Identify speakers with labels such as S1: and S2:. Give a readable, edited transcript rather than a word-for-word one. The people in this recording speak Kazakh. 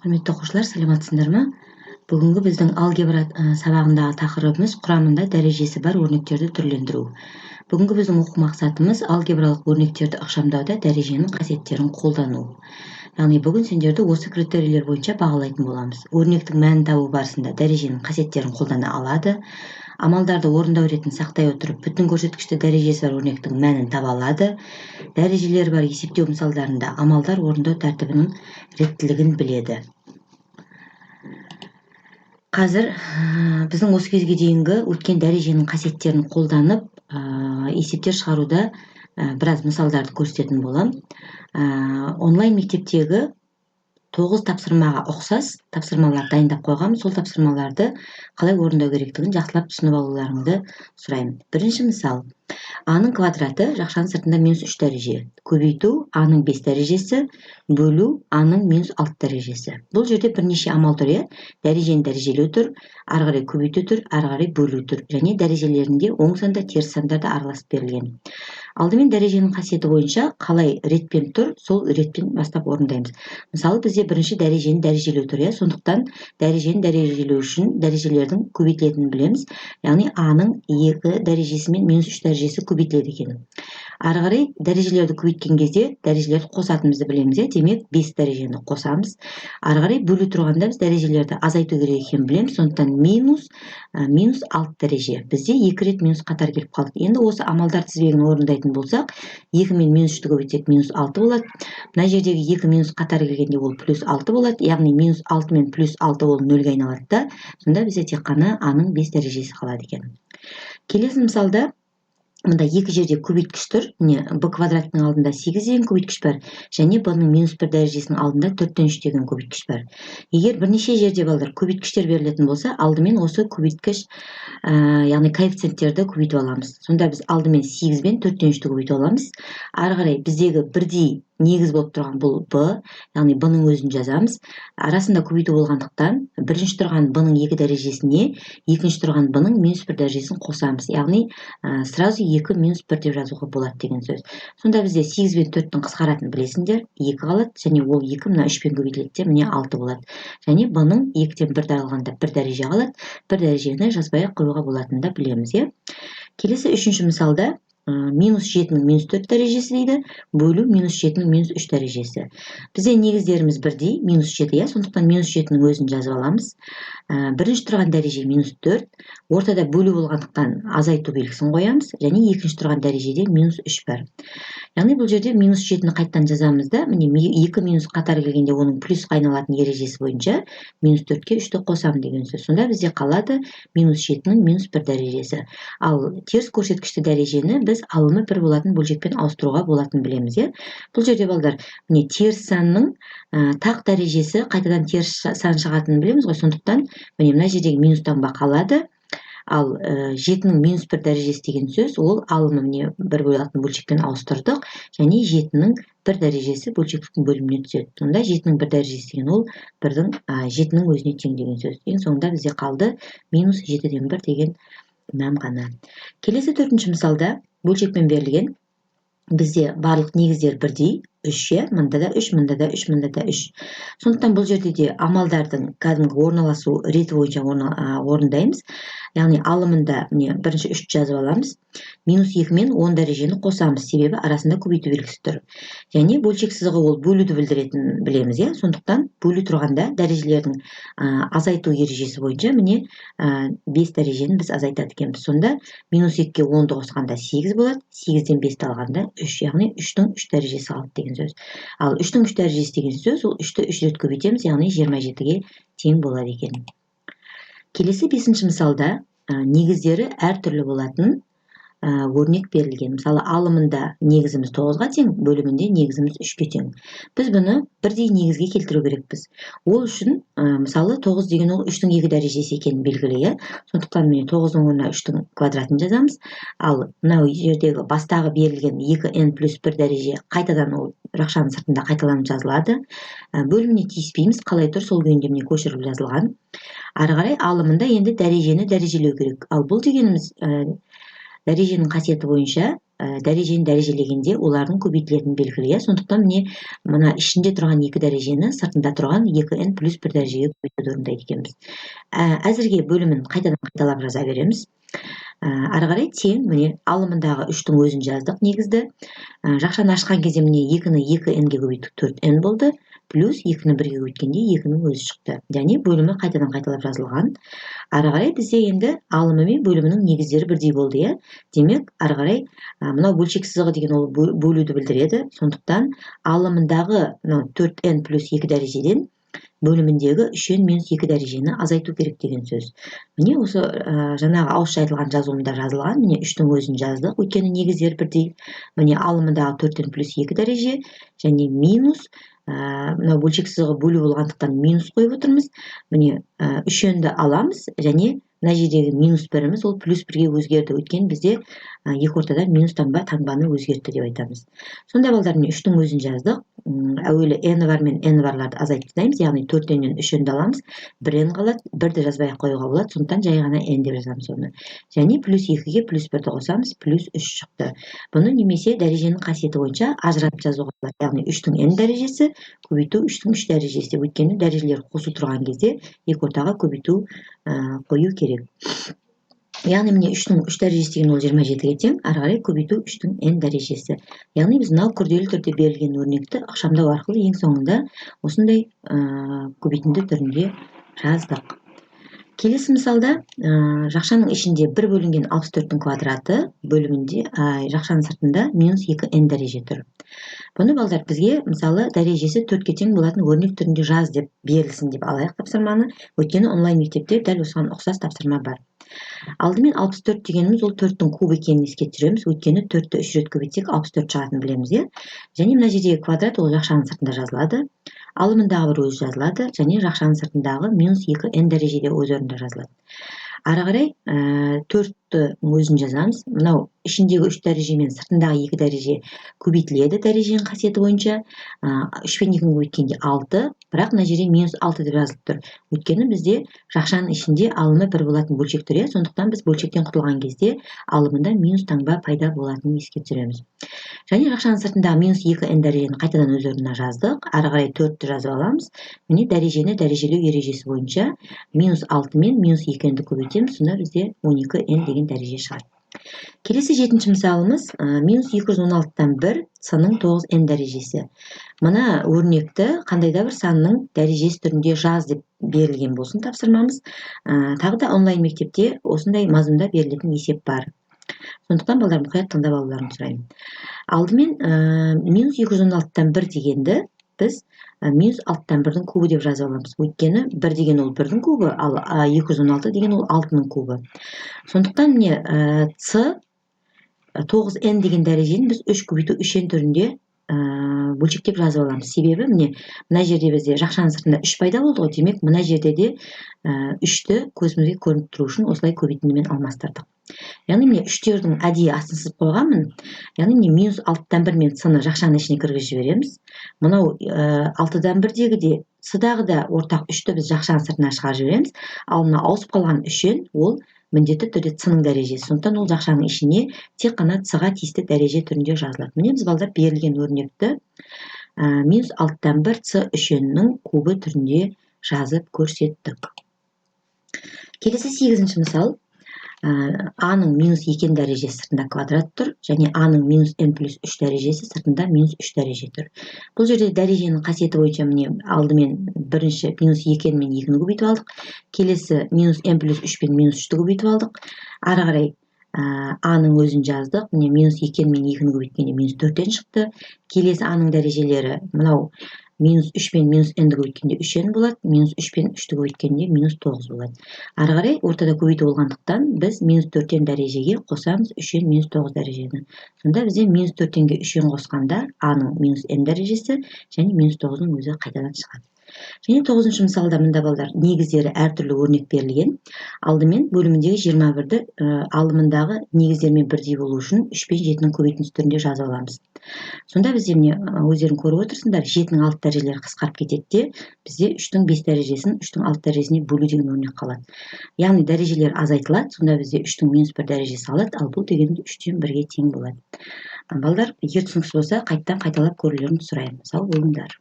S1: Құрметті оқушылар, саламатсыздар ма? Бүгінгі біздің алгебра сабағындағы тақырыбымыз құрамында дәрежесі бар өрнектерді түрлендіру. Бүгінгі біздің оқу мақсатымыз алгебралық өрнектерді ықшамдауда дәреженің қасиеттерін қолдану. Яғни бүгін сендерді осы критерийлер бойынша бағалайтын боламыз. Өрнектің мәнін табу барысында дәреженің қасиеттерін қолдана алады. Амалдарды орындау ретін сақтай отырып, бүтін көрсеткішті дәрежесі бар өрнектің мәнін таба алады. Дәрежелер бар есептеу мысалдарында амалдар орындау тәртібінің реттілігін біледі. Қазір біздің осы кезге дейінгі өткен дәреженің қасиеттерін қолданып есептер шығаруда біраз мысалдарды көрсететін болам. Онлайн мектептегі 9 тапсырмаға ұқсас тапсырмалар дайындап қойғам. Сол тапсырмаларды қалай орындау керектігін жақсылап түсініп алуларыңды сұраймын. Бірінші мысал. А-ның квадраты жақшаның сыртында -3 дәреже. Көбейту А-ның 5 дәрежесі, бөлу А-ның -6 дәрежесі. Бұл жерде бірнеше амал тұр, дәрежені дәрежелеу тұр, ары қарай көбейту тұр, ары қарай бөлу тұр. Және дәрежелерінде оң санда, теріс сандарда араласып берілген. Алдымен дәреженің қасиеті бойынша қалай ретпен тұр, сол ретпен бастап орындаймыз. Мысалы, бізде бірінші дәрежені дәрежелеу тұр, сондықтан дәрежені дәрежелеу үшін дәрежелердің көбейтілетінін білеміз. Яғни А-ның 2 дәрежесі мен -3 дәрежесі көбейтіледі екен. Ары қарай дәрежелерді көбейткен кезде дәрежелерді қосатынымызды білеміз, демек 5 дәрежені қосамыз. Ары қарай бөлу тұрғанда біз дәрежелерді азайту керек екенін білеміз, сондықтан -6 дәреже. Бізде 2 рет минус қатар келіп қалды. Енді осы амалдар тізбегін орындайтын болсақ, 2 мен -3-ті көбейтсек -6 болады. Мына жердегі 2 минус қатар келгенде ол +6 болады, яғни -6 мен +6 ол 0-ге айналады да, сонда бізде тек қана А-ның 5 дәрежесі қалады екен. Келесі мысалда мұнда екі жерде көбейткіш тұр. Б квадраттың алдында 8 деген көбейткіш бар, және Б-ның -1 дәрежесінің алдында 4-3 деген көбейткіш бар. Егер бірнеше жерде балдар көбейткіштер берілетін болса, алдымен осы көбейткіш, яғни коэффициенттерді көбейтіп аламыз. Сонда біз алдымен 8 бен 4-3-ті көбейтіп аламыз. Ары қарай біздегі бірдей негіз болып тұрған бұл Б, яғни Б-ның өзін жазамыз. Арасында көбейту болғандықтан, бірінші тұрған Б-ның 2 дәрежесіне, екінші тұрған Б-ның -1 дәрежесін қосамыз. Яғни сразу 2 -1 деп жазуға болады деген сөз. Сонда бізде 8 бен 4-тің қысқаратын білесіңдер, 2 қалады, және ол 2 мына 3 бен көбейтіледі, міне 6 болады. Және Б-ның 2-тен 1 алғанда 1 дәреже қалады, 1 дәрежені жазбай қоюға болатынын да білеміз. Келесі үшінші мысалда -7-ның -4 дәрежесі дейді, бөлу -7-ның -3 дәрежесі. Бізде негіздеріміз бірдей, -7, сондықтан -7-ның өзін жазып аламыз. Бірінші тұрған дәреже -4, ортада бөлу болғандықтан азайту белгісін қоямыз, және екінші тұрған дәрежеде -3 бар. Яғни бұл жерде -7-ні қайттан жазамыз да, міне 2 минус қатар келгенде оның плюсқа айналатын ережесі бойынша -4-ке 3-ті қосам деген сөз. Сонда бізде қалады -7-ның -1 дәрежесі. Ал теріс көрсеткішті дәрежені біз алымы 1 болатын бөлшекпен ауыстыруға болатын білеміз. Бұл жерде балдар, міне теріс санның тақ дәрежесі қайтадан теріс сан шығатынын білеміз ғой, сондықтан міне мына жердегі минустан қалады. Ал 7-ның -1 дәрежесі деген сөз, ол алымы міне 1 болатын бөлшекпен ауыстырдық, және 7-ның 1 дәрежесі бөлшектің бөліміне түседі. Сонда 7-ның 1 дәрежесі деген ол 7-ның өзіне тең деген сөз. Ең соңында бізде қалды -7-ден 1 деген мән ғана. Келесі 4-ші мысалда бөлшекпен берілген. Бізде барлық негіздер бірдей, 3, мында да 3, мында да 3, мында да 3. Сондықтан бұл жерде де амалдардың кәдімгі орналасу реті бойынша орындаймыз. Яғни алымында бірінші 3 жазып аламыз. -2 мен 10 дәрежені қосамыз, себебі арасында көбейту белгісі тұр. Және бөлшек сызығы ол бөлуді білдіретінін білеміз. Сондықтан бөлу тұрғанда дәрежелердің азайту ережесі бойынша міне 5 дәрежені біз азайтады екенбіз. Сонда -2-ге 10-ды қосқанда 8 болады, 8-ден 5-ті алғанда 3, яғни 3-тің 3 дәрежесі қалды деген сөз. Ал 3-тің 3 дәрежесі деген сөз, ол 3-ті 3 рет көбейтеміз, яғни 27-ге тең болады екен. Келесі 5-ші мысалда негіздері әртүрлі болатын өрнек берілген. Мысалы, алымында негізіміз 9-ға тең, бөлімінде негізіміз 3-ке тең. Біз бұны бірдей негізге келтіру керекпіз. Ол үшін, мысалы, 9 деген ол 3-тің 2 дәрежесі екенін белгілі. Сондықтан міне 9-ның орнына 3-тің квадратын жазамыз. Ал мынау жердегі бастағы берілген 2n плюс 1 дәреже қайтадан ол жақшаның сыртында қайталанып жазылады. Бөліміне тиіспейміз, қалай тұр сол күйінде міне көшіріліп жазылған. Ары қарай алымында енді дәрежені дәрежелеу керек. Ал бұл дегеніміз дәреженің қасиеті бойынша дәрежені дәрежелегенде олардың көбейтілетіні белгілі. Сондықтан мына ішінде тұрған 2 дәрежені сыртында тұрған 2n плюс 1 дәрежеге көбейтуді орындайды екенбіз. Әзірге бөлімін қайтадан қайталап жаза береміз. Ары қарай тең алымындағы 3-тің өзін жаздық негізді. Жақшаны ашқан кезде 2-ні 2n-ге көбейттік, 4n болды. Плюс 2-ні 1-ге көбейткенде 2-нің өзі шықты. Яғни бөлімі қайтадан қайталап жазылған. Ары қарай бізде енді алымы мен бөлімінің негіздері бірдей болды, иә. Демек, ары қарай мынау бөлшек сызығы деген ол бөлуді білдіреді. Сондықтан алымындағы 4n плюс 2 дәрежеден бөліміндегі 3n минус 2 дәрежені азайту керек деген сөз. Осы жаңағы ауызша айтылған жазуымда жазылған. 3-тің өзін жаздық, өйткені негіздері бірдей. Алымындағы 4n плюс 2 дәреже және минус мынау бөлшек сызығы бөлу болғандықтан минус қойып отырмыз. 3n-ді аламыз және мына жердегі минус 1-іміз ол плюс 1-ге өзгерді. Өйткені бізде екі ортада минус таңбаны өзгертті деп айтамыз. Сонда балдар 3-тің өзін жаздық. Әуелі n бар мен n барларды азайтып тастаймыз, яғни 4n-нен 3n-ді аламыз, 1n қалады, 1-ді жазбай қоюға болады, сондықтан жай ғана n деп жазамыз оны. Және плюс 2-ге плюс 1-ді қосамыз, плюс 3 шықты. Бұны немесе дәреженің қасиеті бойынша ажыратып жазуға болады. Яғни 3-тің n дәрежесі көбейту 3-тің 3 дәрежесі деп, өйткені дәрежелер қосу тұрған кезде екі ортаға көбейту қою керек. Яғни 3-тің 3 дәрежесі деген ол 27-ге тең, ары қарай көбейту 3-тің n дәрежесі. Яғни біз мынау күрделі түрде берілген өрнекті ықшамдау арқылы ең соңында осындай көбейтінді түрінде жаздық. Келесі мысалда жақшаның ішінде 1 бөлінген 64-тің квадраты бөлімінде жақшаның сыртында минус 2n дәреже тұр. Бұны балдар бізге мысалы дәрежесі 4-ке тең болатын өрнек түрінде жаз деп берілсін деп алайық тапсырманы. Өйткені онлайн мектепте дәл осыған ұқсас тапсырма бар. Алдымен 64 дегеніміз ол 4-тің кубы екенін еске түсіреміз. Өйткені 4-ті 3 рет көбейтсек 64 шығатынын білеміз, иә. Және мына жердегі квадрат ол жақшаның сыртында жазылады. Алымындағы бір өзі жазылады және жақшаның сыртындағы минус 2n дәрежеде өз орнында жазылады. Ары қарай 4-ті өзін жазамыз. Мынау ішіндегі 3 дәреже мен сыртындағы 2 дәреже көбейтіледі дәреженің қасиеті бойынша. 3 пен 2-ні көбейткенде 6, бірақ мына жерде минус 6 деп жазылып тұр. Өйткені бізде жақшаның ішінде алымы 1 болатын бөлшек тұр, сондықтан біз бөлшектен құтылған кезде алымында минус таңба пайда болатынын еске түсіреміз. Және жақшаның сыртындағы минус 2n дәрежені қайтадан өз орнына жаздық. Ары қарай 4-ті жазып аламыз. Дәрежені дәрежелеу ережесі бойынша минус 6 мен минус 2n-ді көбейтеміз. Сонда бізде 12n деген дәреже шығады. Келесі 7-ші мысалымыз минус 216-тан 1 санның 9n дәрежесі. Мына өрнекті қандайда бір санның дәрежесі түрінде жаз деп берілген болсын тапсырмамыз. Тағы да онлайн мектепте осындай мазмұнда берілетін есеп бар. Сондықтан балдар мұқият тыңдап алуларын сұраймын. Алдымен минус 216-тан 1 дегенді біз минус 6-тан 1-дің кубы деп жазып аламыз. Өйткені 1 деген ол 1-дің кубы, ал 216 деген ол 6-ның кубы. Сондықтан c 9n деген дәрежені біз 3 көбейту 3n түрінде бөлшектеп жазып аламыз. Себебі мына жерде бізде жақшаның сыртында 3 пайда болды ғой. Демек, мына жерде де 3-ті көзімізге көрініп тұру үшін осылай көбейтіндімен алмастырдық. Яғни 3-тердің әдейі астын сызып қойғанмын. Яғни минус 6-тан 1 мен c-ны жақшаның ішіне кіргізіп жібереміз. Мынау 6-дан 1-дегі де c-дағы да ортақ 3-ті біз жақшаның сыртына шығарып жібереміз. Ал мына ауысып қалған 3n ол міндетті түрде c-ның дәрежесі. Сондықтан ол жақшаның ішіне тек қана c-ға тиісті дәреже түрінде жазылады. Біз балдар берілген өрнекті минус 6-тан 1 c 3n-нің кубы түрінде жазып көрсеттік. Келесі 8-ші мысал. А-ның минус 2n дәрежесі сыртында квадрат тұр, және А-ның минус n плюс 3 дәрежесі сыртында минус 3 дәреже тұр. Бұл жерде дәреженің қасиеті бойынша алдымен бірінші минус 2n мен 2-ні көбейтіп алдық. Келесі минус n плюс 3 пен минус 3-ті көбейтіп алдық. Ары қарай А-ның өзін жаздық. Минус 2n мен 2-ні көбейткенде минус 4n шықты. Келесі А-ның дәрежелері мынау минус 3 пен минус n-ді көбейткенде 3n болады, минус 3 пен 3-ті көбейткенде минус 9 болады. Ары қарай ортада көбейту болғандықтан біз минус 4n дәрежеге қосамыз 3n минус 9 дәрежені. Сонда бізде минус 4n-ге 3n қосқанда А-ның минус n дәрежесі және минус 9-ның өзі қайтадан шығады. Және 9-шы мисалда мында балдар негіздері әртүрлі өрнек берілген. Алдымен бөліміндегі 21-ді алымындағы негіздермен бірдей болу үшін 3 пен 7-нің көбейтіндісі түрінде жазып аламыз. Сонда бізде міне өздерің көріп отырсыңдар, 7-нің 6 дәрежелері қысқарып кетеді де, бізде 3-тің 5 дәрежесін 3-тің 6 дәрежесіне бөлу деген өрнек қалады. Яғни дәрежелер азайтылады, сонда бізде 3-тің -1 дәрежесі қалады, ал бұл дегеніміз 3-тен 1-ге тең болады. Балдар, егер түсініксіз болса, қайталап көрулерін сұраймын. Сау болыңдар.